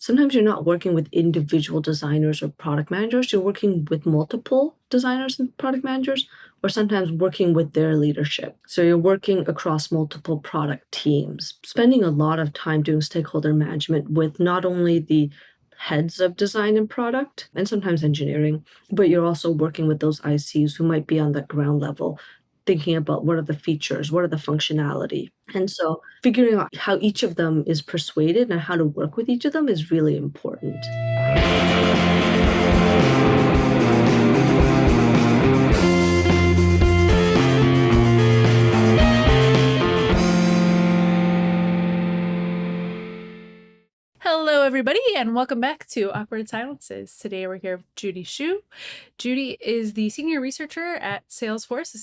sometimes you're not working with individual designers or product managers, you're working with multiple designers and product managers, or sometimes working with their leadership. So you're working across multiple product teams, spending a lot of time doing stakeholder management with not only the heads of design and product and sometimes engineering, but you're also working with those ICs who might be on the ground level, thinking about what are the features, what are the functionality. And so figuring out how each of them is persuaded and how to work with each of them is really important. Hello, everybody, and welcome back to Awkward Silences. Today we're here with Judy Xu. Judy is the senior researcher at Salesforce,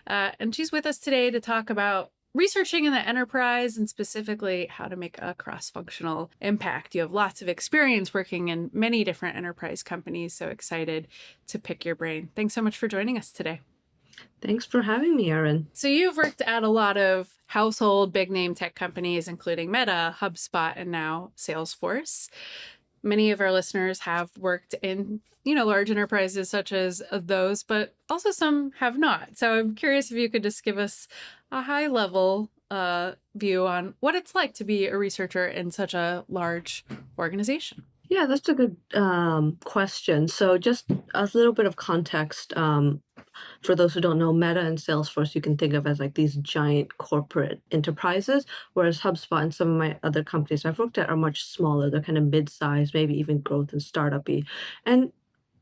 and she's with us today to talk about researching in the enterprise and specifically how to make a cross-functional impact. You have lots of experience working in many different enterprise companies, so excited to pick your brain. Thanks so much for joining us today. Thanks for having me, Erin. So you've worked at a lot of household big name tech companies, including Meta, Hubspot, and now Salesforce. Many of our listeners have worked in, large enterprises such as those, but also some have not. So I'm curious if you could just give us a high level view on what it's like to be a researcher in such a large organization. Yeah, that's a good question. So just a little bit of context. For those who don't know, Meta and Salesforce, you can think of as like these giant corporate enterprises, whereas HubSpot and some of my other companies I've worked at are much smaller. They're kind of mid-sized, maybe even growth and startup-y. And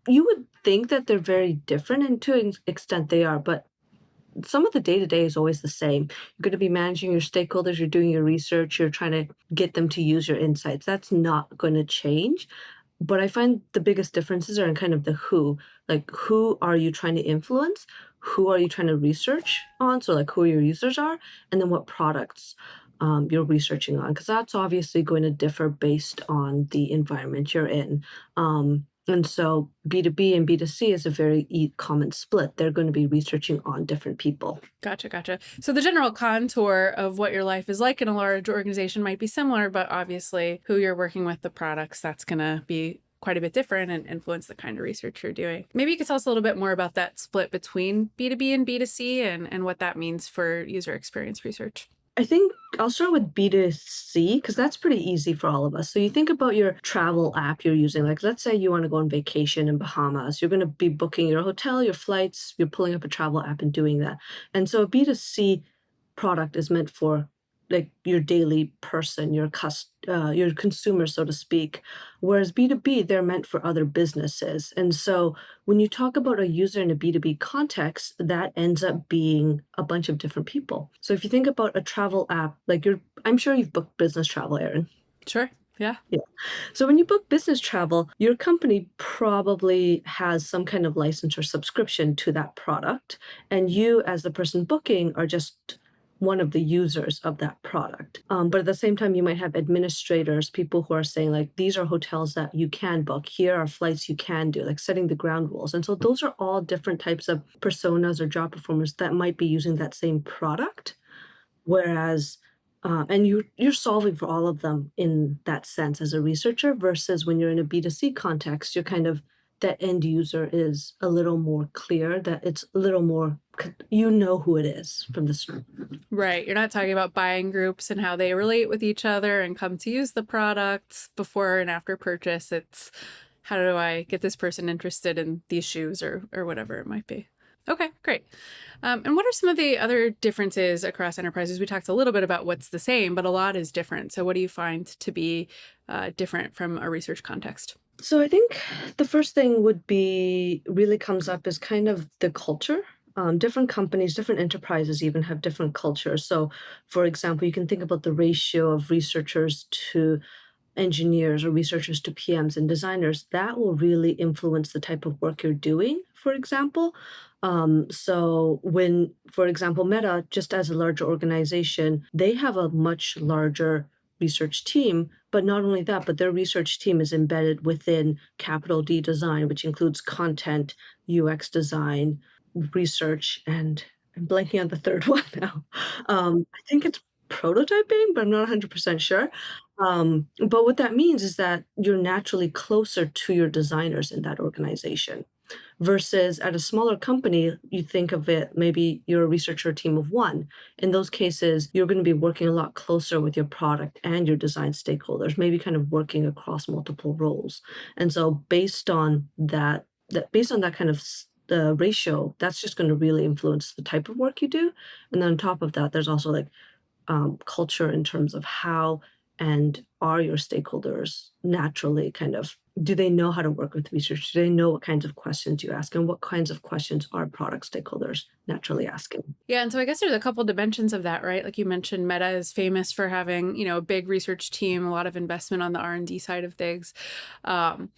you would think that they're very different, and to an extent they are, but some of the day-to-day is always the same. You're going to be managing your stakeholders, you're doing your research, you're trying to get them to use your insights. That's not going to change. But I find the biggest differences are in kind of the who. Like, who are you trying to influence? Who are you trying to research on? So, like, who your users are, and then what products you're researching on, because that's obviously going to differ based on the environment you're in. And so B2B and B2C is a very common split. They're going to be researching on different people. Gotcha. So the general contour of what your life is like in a large organization might be similar, but obviously who you're working with, the products, that's going to be quite a bit different and influence the kind of research you're doing. Maybe you could tell us a little bit more about that split between B2B and B2C and what that means for user experience research. I think I'll start with B2C because that's pretty easy for all of us. So you think about your travel app you're using. Like, let's say you want to go on vacation in Bahamas. You're going to be booking your hotel, your flights, you're pulling up a travel app and doing that. And so a B2C product is meant for like your daily person, your consumer, so to speak. Whereas B2B, they're meant for other businesses. And so when you talk about a user in a B2B context, that ends up being a bunch of different people. So if you think about a travel app, like I'm sure you've booked business travel, Erin. Sure. Yeah. So when you book business travel, your company probably has some kind of license or subscription to that product. And you, as the person booking, are just one of the users of that product. But at the same time, you might have administrators, people who are saying like, these are hotels that you can book. Here are flights you can do, like setting the ground rules. And so those are all different types of personas or job performers that might be using that same product. Whereas, and you're solving for all of them in that sense as a researcher versus when you're in a B2C context, you're kind of, that end user is a little more clear, that it's a little more, who it is from the start. Right. You're not talking about buying groups and how they relate with each other and come to use the products before and after purchase. It's how do I get this person interested in these shoes or whatever it might be. Okay, great. And what are some of the other differences across enterprises? We talked a little bit about what's the same, but a lot is different. So what do you find to be different from a research context? So I think the first thing really comes up is kind of the culture. Different companies, different enterprises even have different cultures. So for example, you can think about the ratio of researchers to engineers or researchers to PMs and designers. That will really influence the type of work you're doing, for example. So when, for example, Meta, just as a larger organization, they have a much larger research team, but not only that, but their research team is embedded within capital D design, which includes content, UX design, research, and I'm blanking on the third one now. I think it's prototyping, but I'm not 100% sure. But what that means is that you're naturally closer to your designers in that organization. Versus at a smaller company, you think of it, maybe you're a researcher team of one. In those cases, you're going to be working a lot closer with your product and your design stakeholders, maybe kind of working across multiple roles. And so based on that kind of the ratio, that's just going to really influence the type of work you do. And then on top of that, there's also like culture in terms of how and are your stakeholders naturally kind of do they know how to work with research? Do they know what kinds of questions you ask? And what kinds of questions are product stakeholders naturally asking? Yeah, and so I guess there's a couple dimensions of that, right? Like you mentioned, Meta is famous for having, a big research team, a lot of investment on the R&D side of things. Um,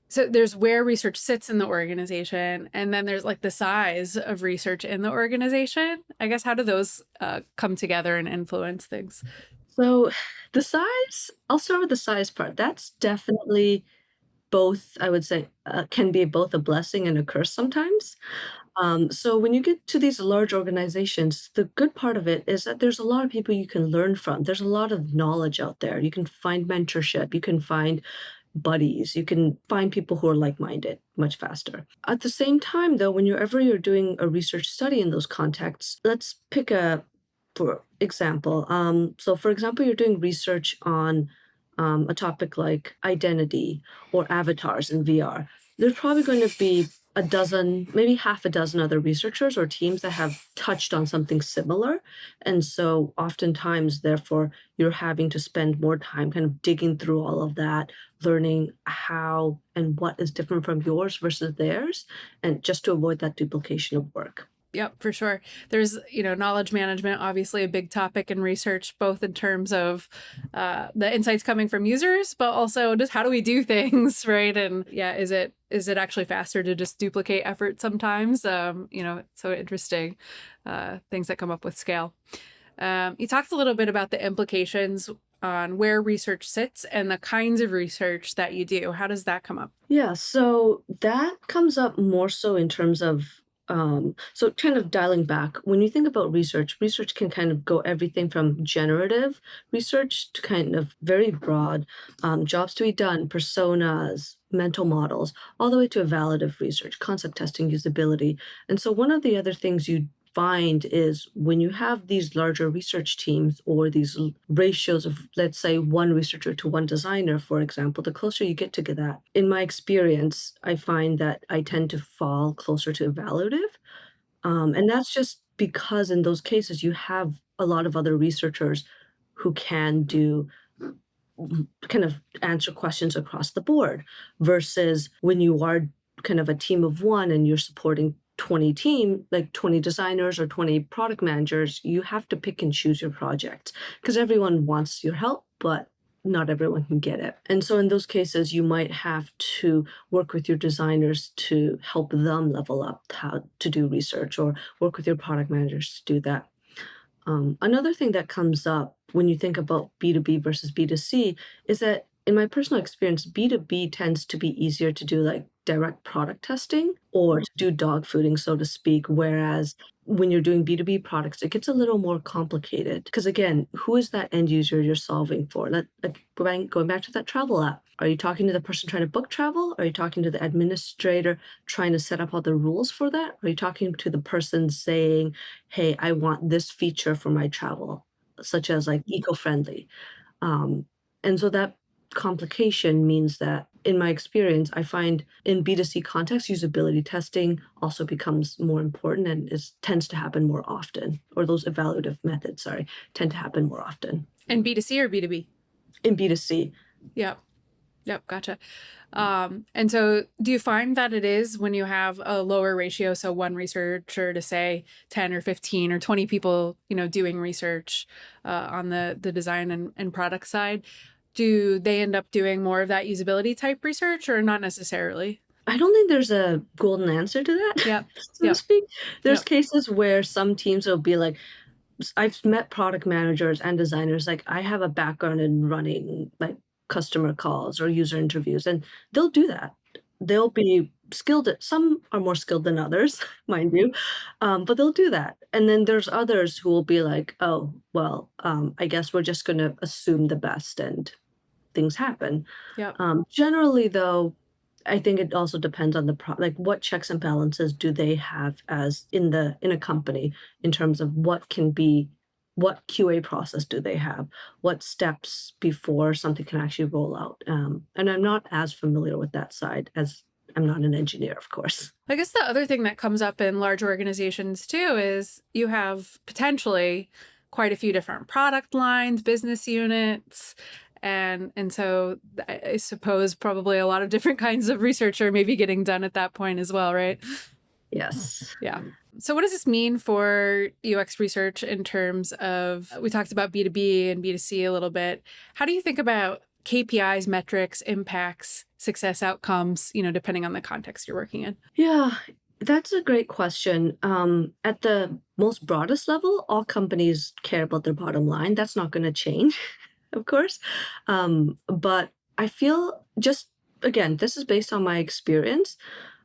so there's where research sits in the organization, and then there's like the size of research in the organization. I guess how do those come together and influence things? So the size, I'll start with the size part. That's definitely both, I would say, can be both a blessing and a curse sometimes. So when you get to these large organizations, the good part of it is that there's a lot of people you can learn from. There's a lot of knowledge out there. You can find mentorship, you can find buddies, you can find people who are like-minded much faster. At the same time, though, whenever you're doing a research study in those contexts, let's pick for example, so for example, you're doing research on a topic like identity or avatars in VR. There's probably going to be a dozen, maybe half a dozen other researchers or teams that have touched on something similar. And so oftentimes, therefore, you're having to spend more time kind of digging through all of that, learning how and what is different from yours versus theirs, and just to avoid that duplication of work. Yep, for sure. There's, knowledge management, obviously a big topic in research, both in terms of the insights coming from users, but also just how do we do things, right? And yeah, is it actually faster to just duplicate effort sometimes? So interesting things that come up with scale. You talked a little bit about the implications on where research sits and the kinds of research that you do. How does that come up? Yeah, so that comes up more so in terms of so kind of dialing back, when you think about research, research can kind of go everything from generative research to kind of very broad jobs to be done, personas, mental models, all the way to evaluative research, concept testing, usability. And so one of the other things you find is when you have these larger research teams or these ratios of, let's say, one researcher to one designer, for example, the closer you get to that, in my experience, I find that I tend to fall closer to evaluative. And that's just because in those cases, you have a lot of other researchers who can do kind of answer questions across the board versus when you are kind of a team of one and you're supporting 20 team, like 20 designers or 20 product managers, you have to pick and choose your project because everyone wants your help, but not everyone can get it. And so in those cases, you might have to work with your designers to help them level up how to do research or work with your product managers to do that. Another thing that comes up when you think about B2B versus B2C is that in my personal experience, B2B tends to be easier to do like direct product testing or to do dog fooding, so to speak. Whereas when you're doing B2B products, it gets a little more complicated. Because again, who is that end user you're solving for? Like going back to that travel app. Are you talking to the person trying to book travel? Are you talking to the administrator trying to set up all the rules for that? Are you talking to the person saying, hey, I want this feature for my travel, such as like eco-friendly? And so that complication means that in my experience, I find in B2C context, usability testing also becomes more important and tends to happen more often, or those evaluative methods, sorry, tend to happen more often. And B2C or B2B? In B2C. Yep. Yep. Gotcha. And so do you find that it is when you have a lower ratio, so one researcher to say 10 or 15 or 20 people, doing research on the design and product side, do they end up doing more of that usability type research or not necessarily? I don't think there's a golden answer to that, Yep. so to Yep. speak. There's Yep. cases where some teams will be like, I've met product managers and designers, like I have a background in running like customer calls or user interviews, and they'll do that. They'll be skilled at some are more skilled than others, mind you, but they'll do that. And then there's others who will be like, oh, well, I guess we're just going to assume the best and things happen. Yep. Generally, though, I think it also depends on the like what checks and balances do they have as in a company in terms of what QA process do they have, what steps before something can actually roll out. And I'm not as familiar with that side as I'm not an engineer, of course. I guess the other thing that comes up in large organizations too is you have potentially quite a few different product lines, business units, and so I suppose probably a lot of different kinds of research are maybe getting done at that point as well, right? Yes. Yeah. So what does this mean for UX research in terms of, we talked about B2B and B2C a little bit. How do you think about KPIs, metrics, impacts, success outcomes, depending on the context you're working in? Yeah, that's a great question. At the most broadest level, all companies care about their bottom line. That's not going to change, of course. But I feel just, again, this is based on my experience.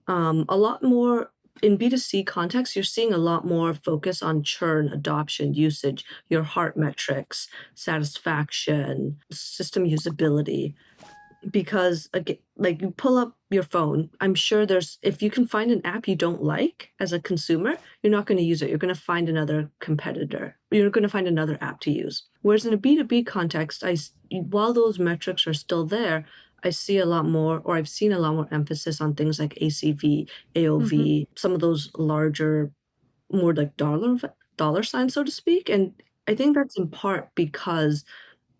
A lot more in B2C context, you're seeing a lot more focus on churn, adoption, usage, your heart metrics, satisfaction, system usability. Because again, like you pull up your phone, I'm sure there's if you can find an app you don't like as a consumer, you're not going to use it. You're going to find another competitor. You're going to find another app to use. Whereas in a B2B context, while those metrics are still there, I see a lot more, or I've seen a lot more emphasis on things like ACV, Mm-hmm. AOV, some of those larger, more like dollar signs, so to speak. And I think that's in part because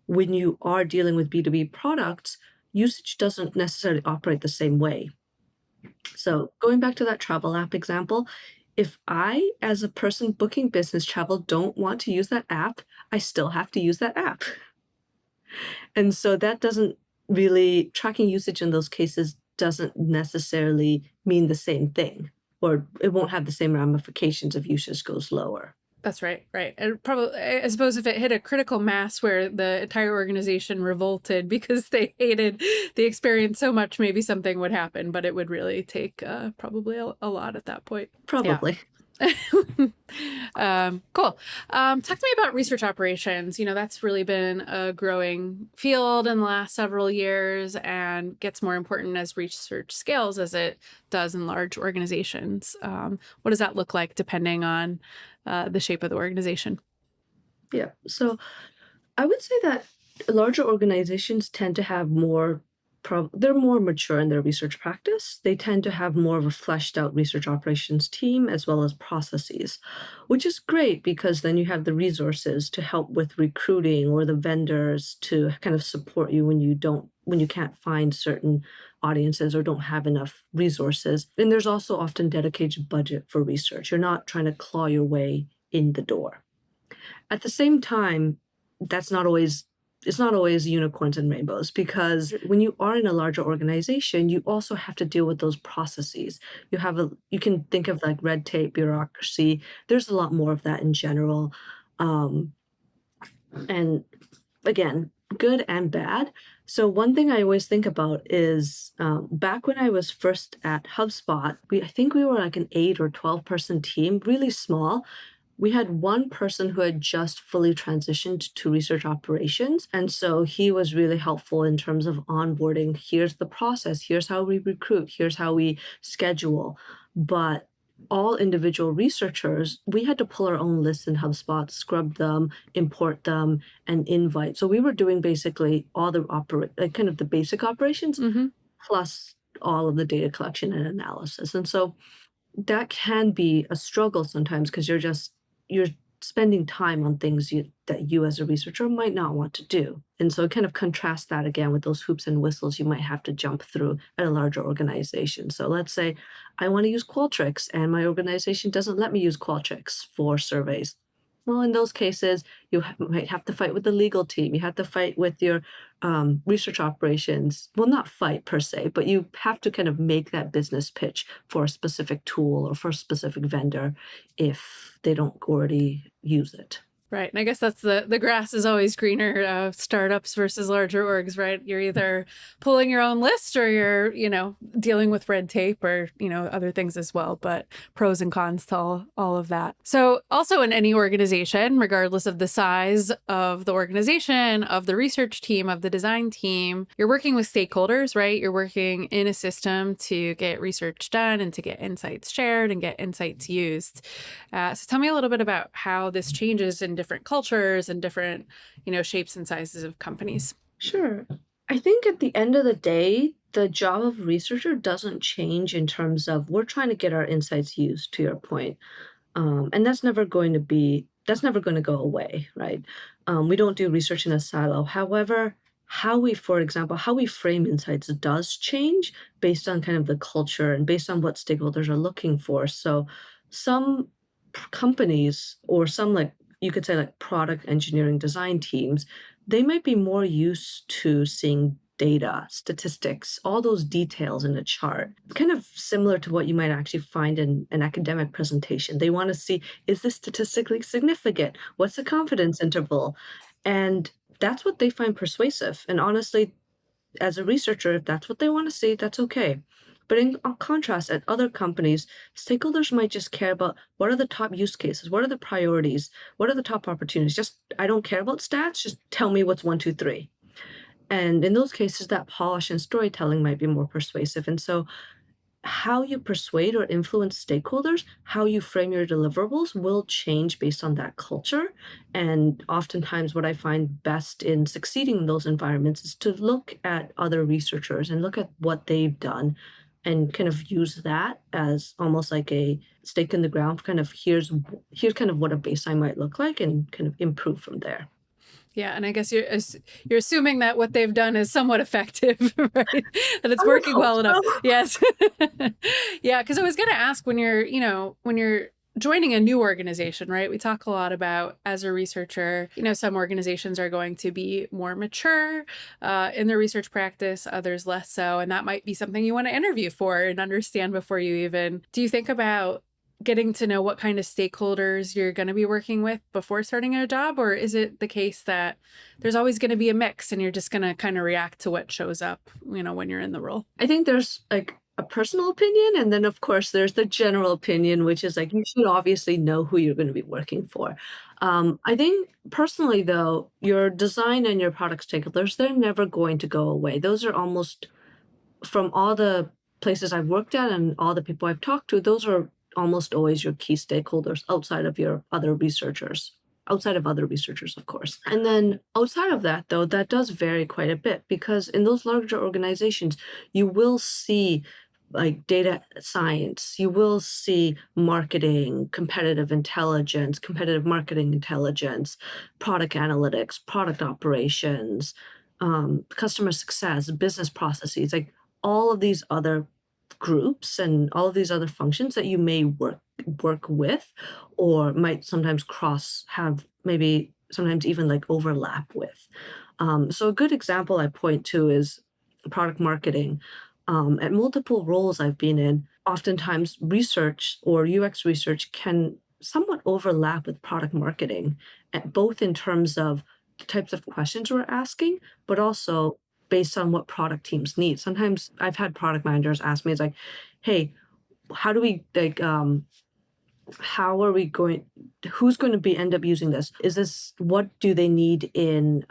when you are dealing with B2B products, usage doesn't necessarily operate the same way. So, going back to that travel app example, if I, as a person booking business travel, don't want to use that app, I still have to use that app. And so that doesn't really, tracking usage in those cases doesn't necessarily mean the same thing, or it won't have the same ramifications if usage goes lower. That's right, right. And probably, I suppose if it hit a critical mass where the entire organization revolted because they hated the experience so much, maybe something would happen, but it would really take probably a lot at that point. Yeah. Probably. Cool. Talk to me about research operations. That's really been a growing field in the last several years and gets more important as research scales as it does in large organizations. What does that look like depending on the shape of the organization? Yeah. So I would say that larger organizations tend to have more they're more mature in their research practice. They tend to have more of a fleshed out research operations team as well as processes, which is great because then you have the resources to help with recruiting or the vendors to kind of support you when you can't find certain audiences or don't have enough resources. And there's also often dedicated budget for research. You're not trying to claw your way in the door. At the same time, that's not always it's not always unicorns and rainbows because when you are in a larger organization, you also have to deal with those processes. You can think of like red tape, bureaucracy. There's a lot more of that in general. Um, and again, good and bad. So one thing I always think about is back when I was first at HubSpot, I think we were like an 8 or 12 person team, really small. We had one person who had just fully transitioned to research operations. And so he was really helpful in terms of onboarding. Here's the process. Here's how we recruit. Here's how we schedule. But all individual researchers, we had to pull our own lists in HubSpot, scrub them, import them, and invite. So we were doing basically all the kind of the basic operations Mm-hmm. plus all of the data collection and analysis. And so that can be a struggle sometimes because you're spending time on things that you as a researcher might not want to do. And so kind of contrast that again with those hoops and whistles you might have to jump through at a larger organization. So let's say I want to use Qualtrics and my organization doesn't let me use Qualtrics for surveys. Well, in those cases, you might have to fight with the legal team. You have to fight with your research operations. Well, not fight per se, but you have to kind of make that business pitch for a specific tool or for a specific vendor if they don't already use it. Right. And I guess that's the grass is always greener, startups versus larger orgs, right? You're either pulling your own list or you're, dealing with red tape or, other things as well, but pros and cons to all of that. So also in any organization, regardless of the size of the organization, of the research team, of the design team, you're working with stakeholders, right? You're working in a system to get research done and to get insights shared and get insights used. So tell me a little bit about how this changes in different cultures and different, shapes and sizes of companies. Sure. I think at the end of the day, the job of researcher doesn't change in terms of we're trying to get our insights used, to your point. And that's never going to go away, right? We don't do research in a silo. However, for example, how we frame insights does change based on kind of the culture and based on what stakeholders are looking for. So some companies or some like you could say like product engineering design teams, they might be more used to seeing data, statistics, all those details in a chart. Kind of similar to what you might actually find in an academic presentation. They want to see, is this statistically significant? What's the confidence interval? And that's what they find persuasive. And honestly, as a researcher, if that's what they want to see, that's okay. But in contrast, at other companies, stakeholders might just care about what are the top use cases, what are the priorities, what are the top opportunities. Just, I don't care about stats, just tell me what's one, two, three. And in those cases, that polish and storytelling might be more persuasive. And so, how you persuade or influence stakeholders, how you frame your deliverables will change based on that culture. And oftentimes, what I find best in succeeding in those environments is to look at other researchers and look at what they've done and kind of use that as almost like a stake in the ground. Kind of here's kind of what a baseline might look like, and kind of improve from there. Yeah, and I guess you're assuming that what they've done is somewhat effective, right? That it's I would working hope well enough. so. Yes. Yeah, because I was going to ask when you're joining a new organization, right? We talk a lot about as a researcher, some organizations are going to be more mature in their research practice, others less so, and that might be something you want to interview for and understand before you even. Do you think about getting to know what kind of stakeholders you're going to be working with before starting a job? Or is it the case that there's always going to be a mix and you're just going to kind of react to what shows up, when you're in the role? I think there's like a personal opinion, and then of course there's the general opinion, which is like you should obviously know who you're going to be working for. I think personally, though, your design and your product stakeholders, they're never going to go away. Those are almost from all the places I've worked at and all the people I've talked to, those are almost always your key stakeholders outside of other researchers, of course. And then outside of that, though, that does vary quite a bit because in those larger organizations, you will see like data science, you will see marketing, competitive marketing intelligence, product analytics, product operations, customer success, business processes, like all of these other groups and all of these other functions that you may work with or might sometimes cross have maybe sometimes even like overlap with. So a good example I point to is product marketing. At multiple roles I've been in, oftentimes research or UX research can somewhat overlap with product marketing, both in terms of the types of questions we're asking, but also based on what product teams need. Sometimes I've had product managers ask me, it's like, hey, how do we like how are we going who's going to be end up using this? Is this what do they need in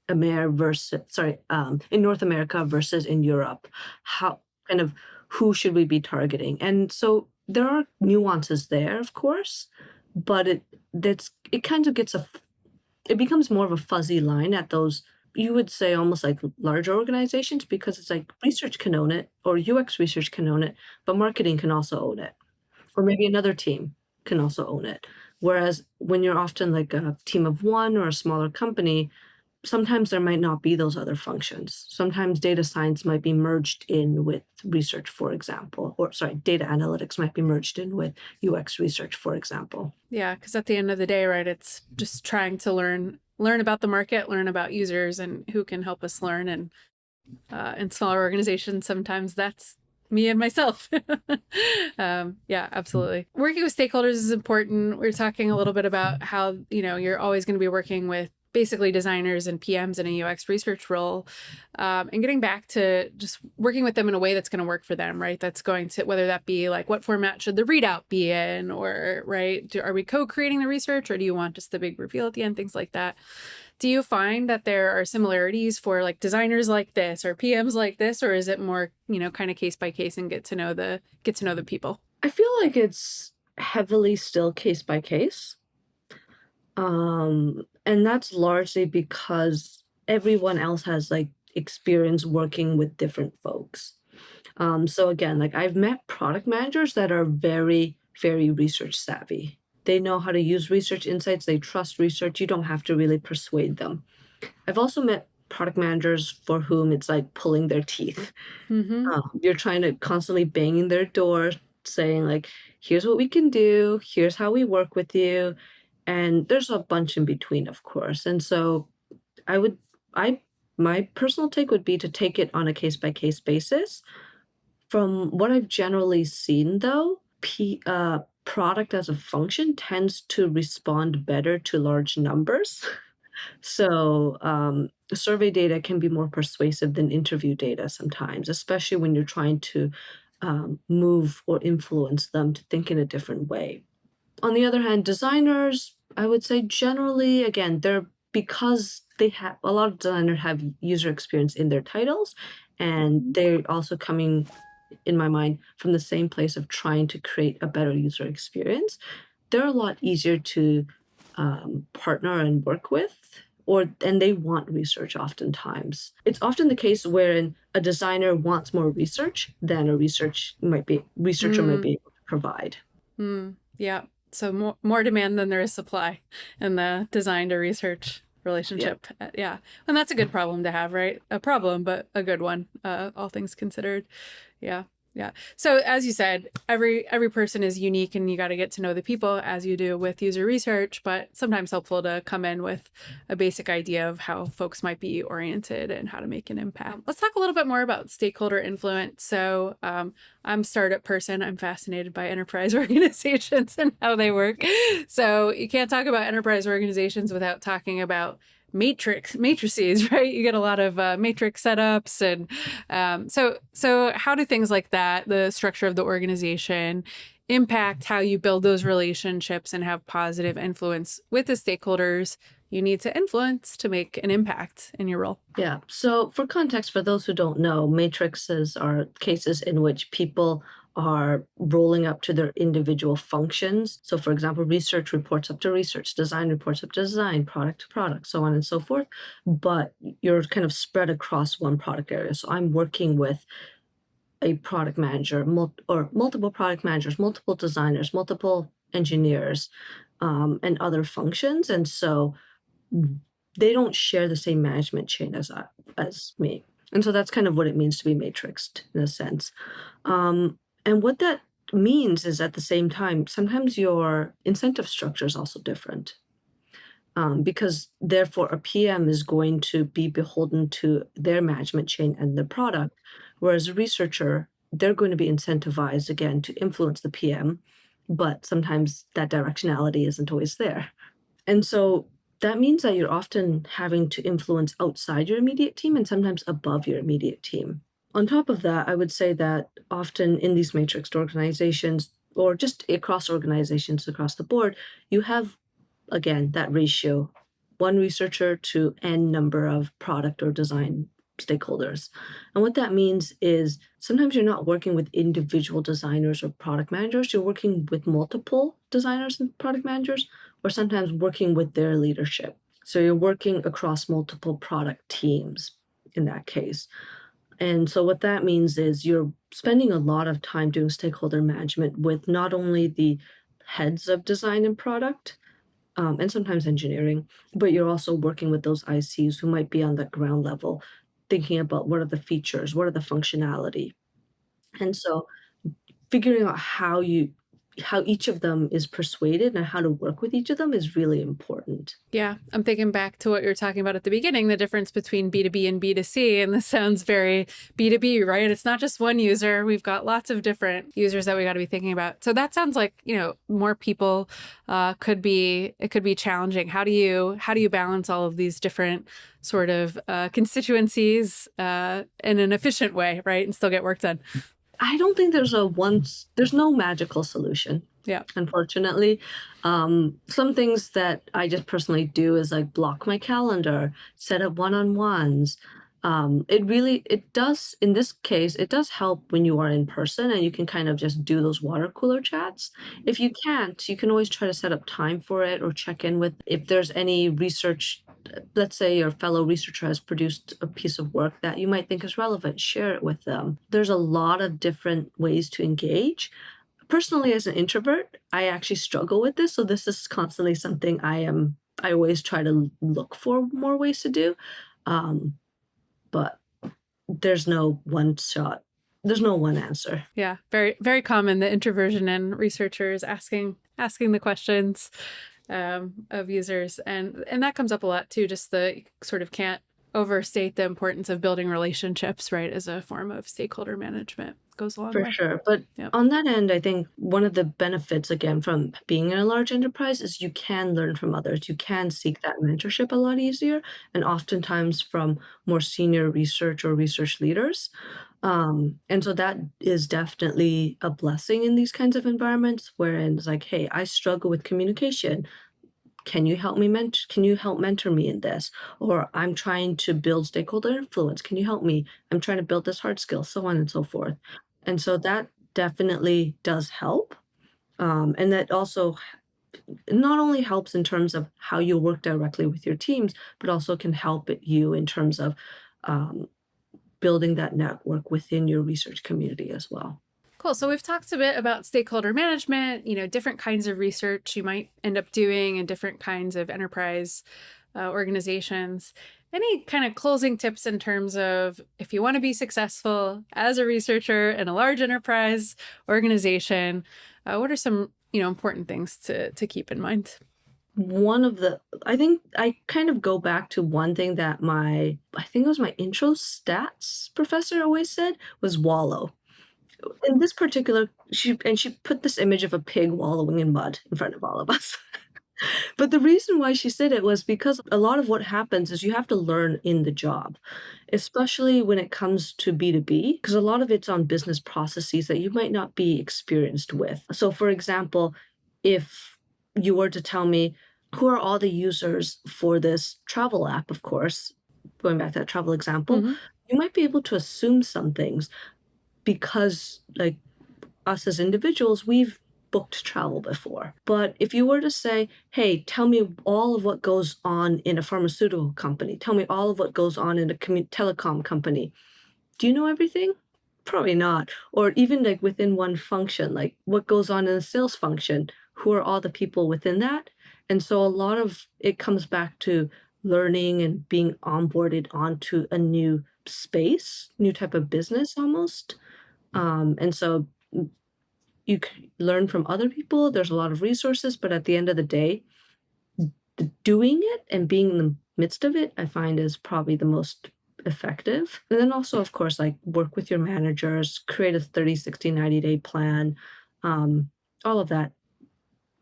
in North America versus in Europe? How kind of who should we be targeting? And so there are nuances there, of course, but it kind of it becomes more of a fuzzy line at those you would say almost like larger organizations because it's like research can own it or UX research can own it, but marketing can also own it. Or maybe another team can also own it. Whereas when you're often like a team of one or a smaller company, sometimes there might not be those other functions. Sometimes data science might be merged in with research, for example, or sorry, data analytics might be merged in with UX research, for example. Yeah, because at the end of the day, right, it's just trying to learn about the market, learn about users and who can help us learn. And in smaller organizations, sometimes that's me and myself. Yeah, absolutely. Working with stakeholders is important. We're talking a little bit about how, you're always going to be working with basically designers and PMs in a UX research role, and getting back to just working with them in a way that's going to work for them, right? That's going to, whether that be like, what format should the readout be in, or, right, are we co-creating the research, or do you want just the big reveal at the end, things like that. Do you find that there are similarities for like designers like this or PMs like this, or is it more, kind of case by case and get to know the people? I feel like it's heavily still case by case. And that's largely because everyone else has like experience working with different folks. So again, like I've met product managers that are very, very research savvy. They know how to use research insights. They trust research. You don't have to really persuade them. I've also met product managers for whom it's like pulling their teeth. Mm-hmm. You're trying to constantly banging their door, saying like, "Here's what we can do. Here's how we work with you," and there's a bunch in between, of course. And so I would, I my personal take would be to take it on a case by case basis. From what I've generally seen, though, product as a function tends to respond better to large numbers. So, survey data can be more persuasive than interview data sometimes, especially when you're trying to move or influence them to think in a different way. On the other hand, designers, I would say generally, again, they're because they have a lot of designers have user experience in their titles, and they're also coming, in my mind, from the same place of trying to create a better user experience. They're a lot easier to partner and work with, and they want research oftentimes. It's often the case wherein a designer wants more research than a researcher might be able to provide. Yeah. So more demand than there is supply in the design to research relationship. Yeah. And that's a good problem to have, right? A problem, but a good one, all things considered. Yeah. Yeah. So as you said, every person is unique, and you got to get to know the people as you do with user research, but sometimes helpful to come in with a basic idea of how folks might be oriented and how to make an impact. Let's talk a little bit more about stakeholder influence. So I'm a startup person. I'm fascinated by enterprise organizations and how they work. So you can't talk about enterprise organizations without talking about matrices, right? You get a lot of matrix setups, and so how do things like that, the structure of the organization, impact how you build those relationships and have positive influence with the stakeholders you need to influence to make an impact in your role? Yeah. So, for context, for those who don't know, matrices are cases in which people are rolling up to their individual functions. So, for example, research reports up to research, design reports up to design, product to product, so on and so forth. But you're kind of spread across one product area. So, I'm working with a product manager, or multiple product managers, multiple designers, multiple engineers, and other functions. And so they don't share the same management chain as me. And so that's kind of what it means to be matrixed in a sense. And what that means is at the same time, sometimes your incentive structure is also different. Because therefore a PM is going to be beholden to their management chain and the product, whereas a researcher, they're going to be incentivized again to influence the PM, but sometimes that directionality isn't always there. And so that means that you're often having to influence outside your immediate team and sometimes above your immediate team. On top of that, I would say that often in these matrixed organizations, or just across organizations across the board, you have, again, that ratio, one researcher to n number of product or design stakeholders. And what that means is sometimes you're not working with individual designers or product managers, you're working with multiple designers and product managers, or sometimes working with their leadership. So you're working across multiple product teams in that case. And so what that means is you're spending a lot of time doing stakeholder management with not only the heads of design and product, and sometimes engineering, but you're also working with those ICs who might be on the ground level, thinking about what are the features, what are the functionality. And so figuring out how you how each of them is persuaded and how to work with each of them is really important. Yeah, I'm thinking back to what you were talking about at the beginning, the difference between B2B and B2C. And this sounds very B2B, right? It's not just one user. We've got lots of different users that we got to be thinking about. So that sounds like, more people it could be challenging. How do you balance all of these different sort of constituencies in an efficient way, right? And still get work done? I don't think there's no magical solution. Yeah. Unfortunately, some things that I just personally do is like block my calendar, set up one-on-ones. It does, in this case, it does help when you are in person and you can kind of just do those water cooler chats. If you can't, you can always try to set up time for it or check in with if there's any research. Let's say your fellow researcher has produced a piece of work that you might think is relevant, share it with them. There's a lot of different ways to engage. Personally, as an introvert, I actually struggle with this. So this is constantly something I always try to look for more ways to do. But there's no one shot. There's no one answer. Yeah. Very, very common, the introversion in researchers asking the questions of users. And that comes up a lot too, just the sort of can't overstate the importance of building relationships, right, as a form of stakeholder management. Goes a long way. For sure. But Yeah. on that end, I think one of the benefits, again, from being in a large enterprise is you can learn from others. You can seek that mentorship a lot easier, and oftentimes from more senior research or research leaders. And so that is definitely a blessing in these kinds of environments, wherein it's like, hey, I struggle with communication. Can you help mentor me in this? Or I'm trying to build stakeholder influence. Can you help me? I'm trying to build this hard skill, so on and so forth. And so that definitely does help. And that also not only helps in terms of how you work directly with your teams, but also can help you in terms of um, building that network within your research community as well. Cool. So we've talked a bit about stakeholder management, different kinds of research you might end up doing in different kinds of enterprise organizations. Any kind of closing tips in terms of if you want to be successful as a researcher in a large enterprise organization, what are some, important things to keep in mind? I think I kind of go back to one thing that I think it was my intro stats professor always said was wallow. In this particular, she put this image of a pig wallowing in mud in front of all of us. But the reason why she said it was because a lot of what happens is you have to learn in the job, especially when it comes to B2B, because a lot of it's on business processes that you might not be experienced with. So, for example, if you were to tell me who are all the users for this travel app, of course, going back to that travel example, you might be able to assume some things because, like, us as individuals, we've booked travel before. But if you were to say, hey, tell me all of what goes on in a pharmaceutical company, tell me all of what goes on in a telecom company, do you know everything? Probably not. Or even like within one function, like what goes on in a sales function, who are all the people within that? And so a lot of it comes back to learning and being onboarded onto a new space, new type of business almost. And so you can learn from other people. There's a lot of resources, but at the end of the day, doing it and being in the midst of it, I find is probably the most effective. And then also, of course, like work with your managers, create a 30, 60, 90-day plan. All of that,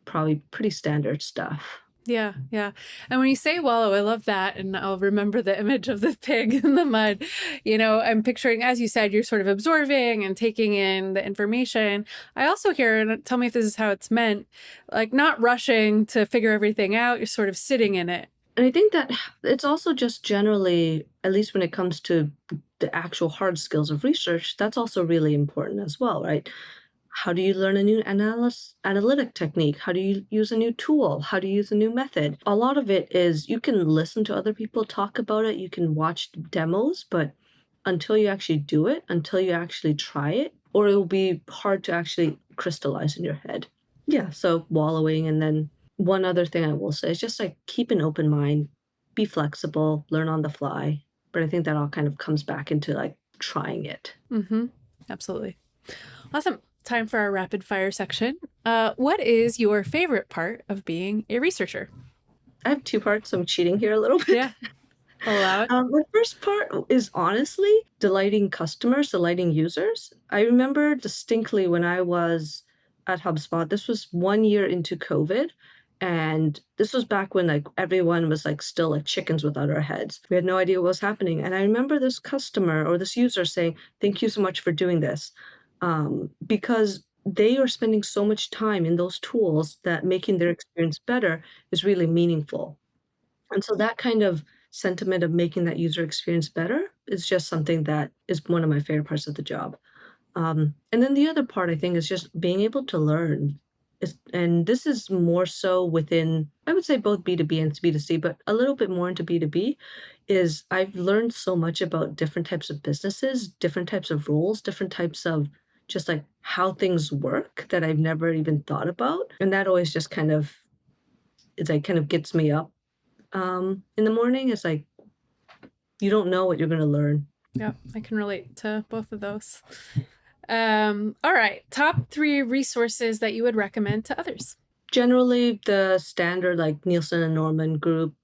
probably pretty standard stuff. Yeah, yeah. And when you say wallow, I love that. And I'll remember the image of the pig in the mud. I'm picturing, as you said, you're sort of absorbing and taking in the information. I also hear, and tell me if this is how it's meant, like not rushing to figure everything out. You're sort of sitting in it. And I think that it's also just generally, at least when it comes to the actual hard skills of research, that's also really important as well, right? How do you learn a new analytic technique? How do you use a new tool? How do you use a new method? A lot of it is you can listen to other people talk about it, you can watch demos, but until you actually do it, until you actually try it, or it will be hard to actually crystallize in your head. Yeah, so wallowing. And then one other thing I will say is just like keep an open mind, be flexible, learn on the fly. But I think that all kind of comes back into like trying it. Absolutely. Awesome. time for our rapid fire section. What is your favorite part of being a researcher? I have two parts. I'm cheating here a little bit. Yeah, I'll allow it. The first part is honestly delighting customers, delighting users. I remember distinctly when I was at HubSpot, this was 1 year into COVID. And this was back when like everyone was like still like chickens without our heads. We had no idea what was happening. And I remember this customer or this user saying, "Thank you so much for doing this." Because they are spending so much time in those tools that making their experience better is really meaningful. And so that kind of sentiment of making that user experience better is just something that is one of my favorite parts of the job. And then the other part I think is just being able to learn. And this is more so within, I would say both B2B and B2C, but a little bit more into B2B, is I've learned so much about different types of businesses, different types of roles, different types of just like how things work that I've never even thought about. And that always just kind of, it's like kind of gets me up in the morning. It's like you don't know what you're going to learn. Yeah, I can relate to both of those. All right, top 3 resources that you would recommend to others. Generally, the standard like Nielsen and Norman Group,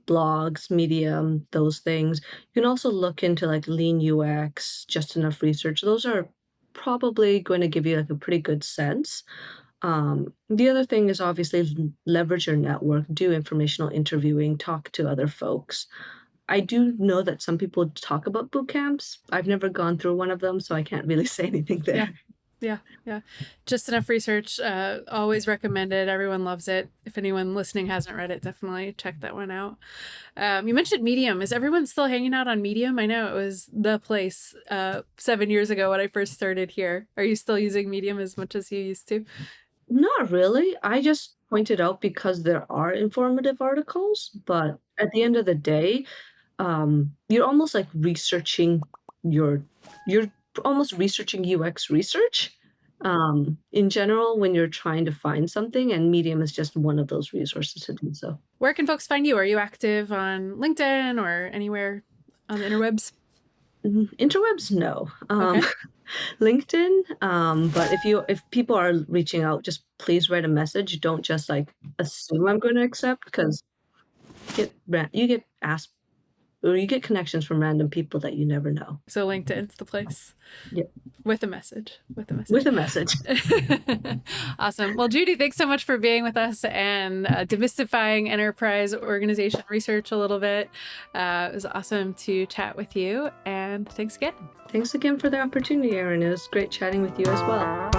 blogs, Medium, those things. You can also look into like Lean UX, Just Enough Research. Those are probably going to give you like a pretty good sense. The other thing is obviously leverage your network, do informational interviewing, talk to other folks. I do know that some people talk about boot camps. I've never gone through one of them, so I can't really say anything there. Yeah. Just Enough Research, always recommended. Everyone loves it. If anyone listening hasn't read it, definitely check that one out. You mentioned Medium. Is everyone still hanging out on Medium? I know it was the place 7 years ago when I first started here. Are you still using Medium as much as you used to? Not really. I just pointed out because there are informative articles, but at the end of the day, you're almost like researching your you're almost researching UX research in general when you're trying to find something, and Medium is just one of those resources to do so. Where can folks find you? Are you active on LinkedIn or anywhere on the interwebs? Interwebs, no. Okay. LinkedIn, but if people are reaching out, just please write a message. Don't just like assume I'm going to accept because you get asked or you get connections from random people that you never know. So LinkedIn's the place. Yep. With a message. With a message. Awesome. Well, Judy, thanks so much for being with us and demystifying enterprise organization research a little bit. It was awesome to chat with you, and thanks again. Thanks again for the opportunity, Erin. It was great chatting with you as well.